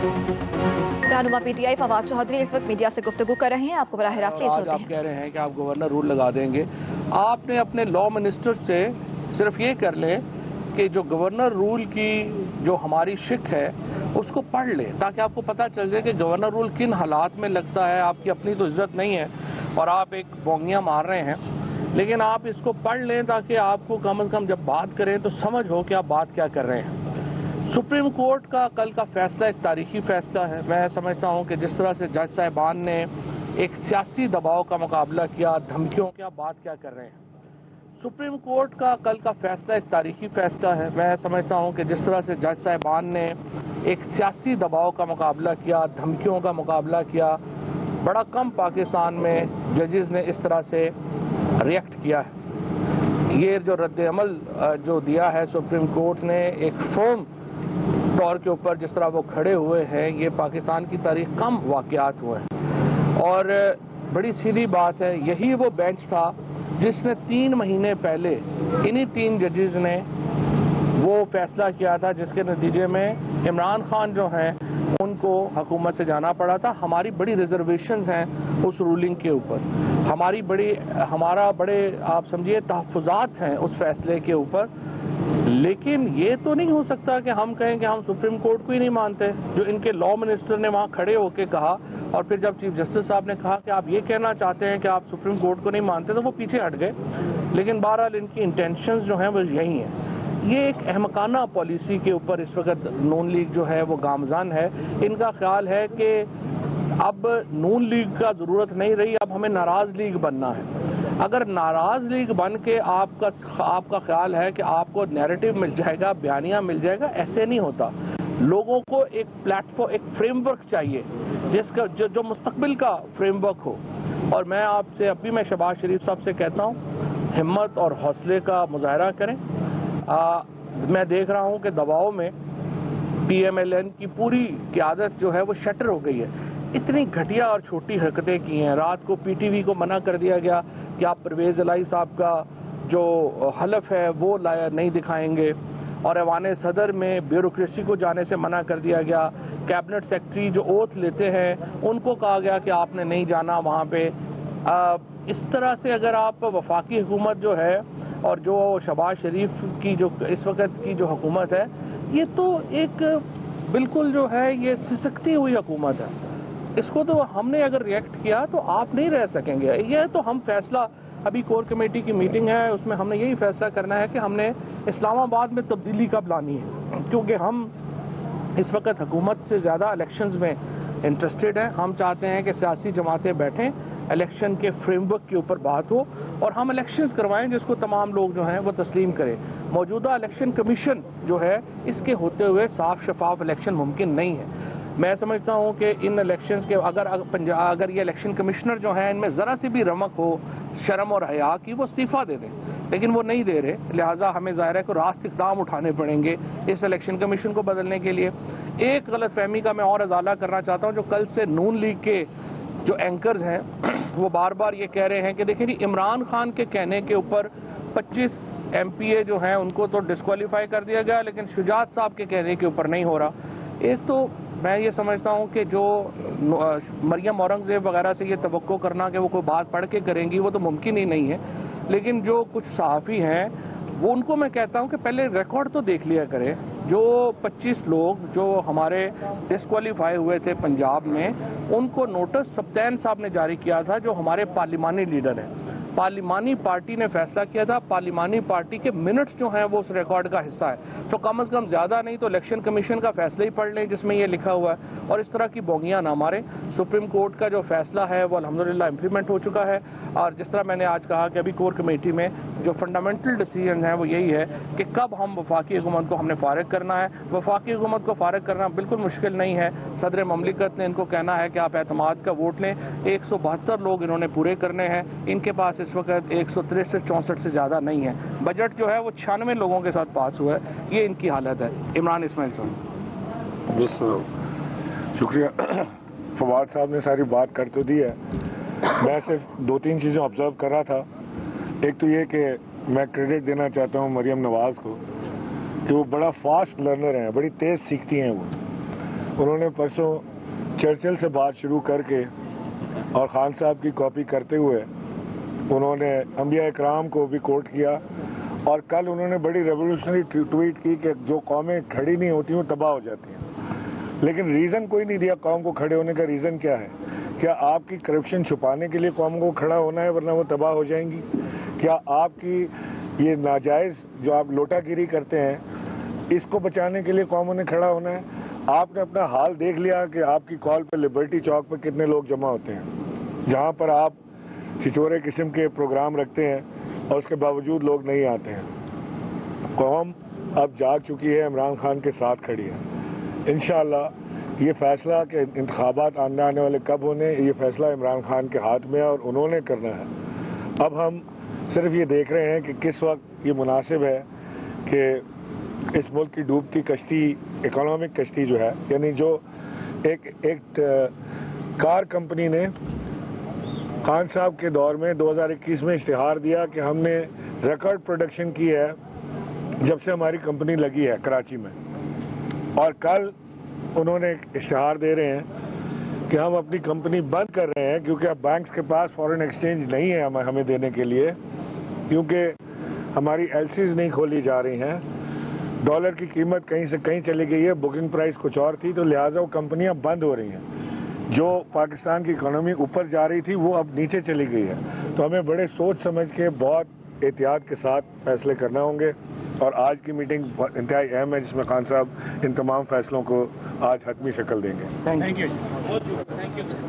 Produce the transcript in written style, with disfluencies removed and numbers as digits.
रहनुमा पीटीआई फवाद चौधरी इस वक्त मीडिया से गुफ्तगू कर रहे हैं, आपको बराह रास्त ले चलते हैं। आप कह रहे हैं कि आप गवर्नर रूल लगा देंगे। आपने अपने लॉ मिनिस्टर से सिर्फ ये कर लें कि जो गवर्नर रूल की जो हमारी शिक है उसको पढ़ लें, ताकि आपको पता चल जाए कि गवर्नर रूल किन हालात में लगता है। आपकी अपनी तो इज्जत नहीं है और आप एक बोंगियां मार रहे हैं, लेकिन आप इसको पढ़ लें ताकि आपको कम से कम जब बात करें तो समझ हो कि आप बात क्या कर रहे हैं। सुप्रीम कोर्ट का कल का फैसला एक तारीखी फैसला है। मैं समझता हूं कि जिस तरह से जज साहिबान ने एक सियासी दबाव का मुकाबला किया, धमकियों की, आप बात क्या कर रहे हैं। सुप्रीम कोर्ट का कल का फैसला एक तारीखी फैसला है। मैं समझता हूं कि जिस तरह से जज साहिबान ने एक सियासी दबाव का मुकाबला किया, धमकियों का मुकाबला किया, बड़ा कम पाकिस्तान में जजेस ने इस तरह से रिएक्ट किया है। ये जो रद्द अमल जो दिया है सुप्रीम कोर्ट ने एक फर्म तौर के ऊपर, जिस तरह वो खड़े हुए हैं, ये पाकिस्तान की तारीख कम वाक़यात हुए हैं। और बड़ी सीधी बात है, यही वो बेंच था जिसने 3 महीने पहले इन्हीं 3 जजेस ने वो फैसला किया था जिसके नतीजे में इमरान खान जो हैं उनको हुकूमत से जाना पड़ा था। हमारी बड़ी रिजर्वेशंस हैं उस रूलिंग के ऊपर, हमारा बड़े आप समझिए तहफ़्फ़ुज़ात हैं उस फैसले के ऊपर। लेकिन ये तो नहीं हो सकता कि हम कहें कि हम सुप्रीम कोर्ट को ही नहीं मानते। जो इनके लॉ मिनिस्टर ने वहाँ खड़े होकर कहा, और फिर जब चीफ जस्टिस साहब ने कहा कि आप ये कहना चाहते हैं कि आप सुप्रीम कोर्ट को नहीं मानते, तो वो पीछे हट गए। लेकिन बहरहाल इनकी इंटेंशंस जो हैं वो यही हैं। ये एक अहमकाना पॉलिसी के ऊपर इस वक्त नून लीग जो है वो गामजान है। इनका ख्याल है कि अब नून लीग का ज़रूरत नहीं रही, अब हमें नाराज़ लीग बनना है। अगर नाराज़ लीग बन के आपका ख्याल है कि आपको नैरेटिव मिल जाएगा, बयानिया मिल जाएगा, ऐसे नहीं होता। लोगों को एक प्लेटफॉर्म, एक फ्रेमवर्क चाहिए जिसका जो मुस्तकबिल का फ्रेमवर्क हो। और मैं आपसे अभी मैं शहबाज शरीफ साहब से कहता हूँ, हिम्मत और हौसले का मुजाहरा करें। मैं देख रहा हूँ कि दबाव में PMLN की पूरी क़यादत जो है वो शटर हो गई है। इतनी घटिया और छोटी हरकतें की हैं। रात को PTV को मना कर दिया गया कि आप परवेज़ इलाही साहब का जो हलफ है वो नहीं दिखाएंगे, और ऐवान सदर में ब्यूरोक्रेसी को जाने से मना कर दिया गया। कैबिनेट सेक्रेटरी जो ओथ लेते हैं उनको कहा गया कि आपने नहीं जाना वहाँ पे। इस तरह से अगर आप वफाकी हुकूमत जो है और जो शहबाज शरीफ की जो इस वक्त की जो हुकूमत है, ये तो एक बिल्कुल जो है ये सिसकती हुई हुकूमत है। इसको तो हमने अगर रिएक्ट किया तो आप नहीं रह सकेंगे। ये तो हम फैसला, अभी कोर कमेटी की मीटिंग है, उसमें हमने यही फैसला करना है कि हमने इस्लामाबाद में तब्दीली कब लानी है, क्योंकि हम इस वक्त हुकूमत से ज़्यादा इलेक्शंस में इंटरेस्टेड हैं। हम चाहते हैं कि सियासी जमातें बैठें, इलेक्शन के फ्रेमवर्क के ऊपर बात हो और हम इलेक्शंस करवाएं जिसको तमाम लोग जो हैं वो तस्लीम करें। मौजूदा इलेक्शन कमीशन जो है, इसके होते हुए साफ शफाफ इलेक्शन मुमकिन नहीं है। मैं समझता हूं कि इन इलेक्शंस के अगर ये इलेक्शन कमिश्नर जो हैं इनमें ज़रा सी भी रमक हो, शर्म और हया की, वो इस्तीफ़ा दे दें, लेकिन वो नहीं दे रहे। लिहाजा हमें ज़ाहिर है कि रास्त इक़दाम उठाने पड़ेंगे इस इलेक्शन कमीशन को बदलने के लिए। एक गलत फहमी का मैं और इजाला करना चाहता हूँ। जो कल से नून लीग के जो एंकर्स हैं वो बार बार ये कह रहे हैं कि देखिए जी, इमरान खान के कहने के ऊपर 25 MPA जो हैं उनको तो डिस्क्वालीफाई कर दिया गया, लेकिन शुजात साहब के कहने के ऊपर नहीं हो रहा। एक तो मैं ये समझता हूँ कि जो मरियम औरंगज़ेब वगैरह से ये तवक्को करना कि वो कोई बात पढ़ के करेंगी, वो तो मुमकिन ही नहीं है। लेकिन जो कुछ सहाफ़ी हैं वो उनको मैं कहता हूँ कि पहले रिकॉर्ड तो देख लिया करें। जो 25 लोग जो हमारे डिस्क्वालीफाई हुए थे पंजाब में, उनको नोटिस सप्तान साहब ने जारी किया था, जो हमारे पार्लिमानी लीडर हैं। पार्लिमानी पार्टी ने फैसला किया था, पार्लिमानी पार्टी के मिनट्स जो हैं वो उस रिकॉर्ड का हिस्सा है। तो कम से कम ज़्यादा नहीं तो इलेक्शन कमीशन का फैसला ही पढ़ लें जिसमें ये लिखा हुआ है, और इस तरह की बोंगियां ना मारें। सुप्रीम कोर्ट का जो फैसला है वो अल्हम्दुलिल्लाह इम्प्लीमेंट हो चुका है। और जिस तरह मैंने आज कहा कि अभी कोर कमेटी में जो फंडामेंटल डिसीजन है वो यही है कि कब हम वफाकी हुकूमत को हमने फारिग करना है। वफाकी हुकूमत को फारिग करना बिल्कुल मुश्किल नहीं है। सदर ममलिकत ने इनको कहना है कि आप एतमाद का वोट लें। 172 लोग इन्होंने पूरे करने हैं। इनके पास इस वक्त 163-64 से ज़्यादा नहीं है। बजट जो है वो 96 लोगों के साथ पास हुआ है। ये इनकी हालत है। इमरान इस्माइल साहब। शुक्रिया। फवाद साहब ने सारी बात कर तो दी है। मैं सिर्फ 2-3 चीज़ें ऑब्जर्व कर रहा था। एक तो ये कि मैं क्रेडिट देना चाहता हूँ मरियम नवाज़ को कि वो बड़ा फास्ट लर्नर हैं, बड़ी तेज़ सीखती हैं वो। انہوں نے پرسوں چرچل سے بات شروع کر کے اور خان صاحب کی کاپی کرتے ہوئے انہوں نے انبیاء اکرام کو بھی کوٹ کیا، اور کل انہوں نے بڑی ریولیوشنری ٹویٹ کی کہ جو قومیں کھڑی نہیں ہوتی وہ تباہ ہو جاتی ہیں، لیکن ریزن کوئی نہیں دیا قوم کو کھڑے ہونے کا۔ ریزن کیا ہے؟ کیا آپ کی کرپشن چھپانے کے لیے قوم کو کھڑا ہونا ہے ورنہ وہ تباہ ہو جائیں گی؟ کیا آپ کی یہ ناجائز جو آپ لوٹا گیری کرتے ہیں اس کو بچانے کے لیے قوموں نے کھڑا ہونا ہے؟ آپ نے اپنا حال دیکھ لیا کہ آپ کی کال پہ لبرٹی چوک پہ کتنے لوگ جمع ہوتے ہیں، جہاں پر آپ چھچورے قسم کے پروگرام رکھتے ہیں اور اس کے باوجود لوگ نہیں آتے ہیں۔ قوم اب جاگ چکی ہے، عمران خان کے ساتھ کھڑی ہے۔ انشاءاللہ یہ فیصلہ کہ انتخابات آنے والے کب ہونے، یہ فیصلہ عمران خان کے ہاتھ میں ہے اور انہوں نے کرنا ہے۔ اب ہم صرف یہ دیکھ رہے ہیں کہ کس وقت یہ مناسب ہے کہ اس ملک کی ڈوبتی کشتی، اکنامک کشتی جو ہے، یعنی جو ایک کار کمپنی نے خان صاحب کے دور میں 2021 میں اشتہار دیا کہ ہم نے ریکارڈ پروڈکشن کی ہے جب سے ہماری کمپنی لگی ہے کراچی میں، اور کل انہوں نے اشتہار دے رہے ہیں کہ ہم اپنی کمپنی بند کر رہے ہیں کیونکہ اب بینکس کے پاس فارن ایکسچینج نہیں ہے ہمیں دینے کے لیے، کیونکہ ہماری ایل سیز نہیں کھولی جا رہی ہیں، ڈالر کی قیمت کہیں سے کہیں چلی گئی ہے، بکنگ پرائس کچھ اور تھی، تو لہٰذا وہ کمپنیاں بند ہو رہی ہیں۔ جو پاکستان کی اکانومی اوپر جا رہی تھی وہ اب نیچے چلی گئی ہے، تو ہمیں بڑے سوچ سمجھ کے بہت احتیاط کے ساتھ فیصلے کرنا ہوں گے، اور آج کی میٹنگ انتہائی اہم ہے جس میں خان صاحب ان تمام فیصلوں کو آج حتمی شکل دیں گے۔ Thank you.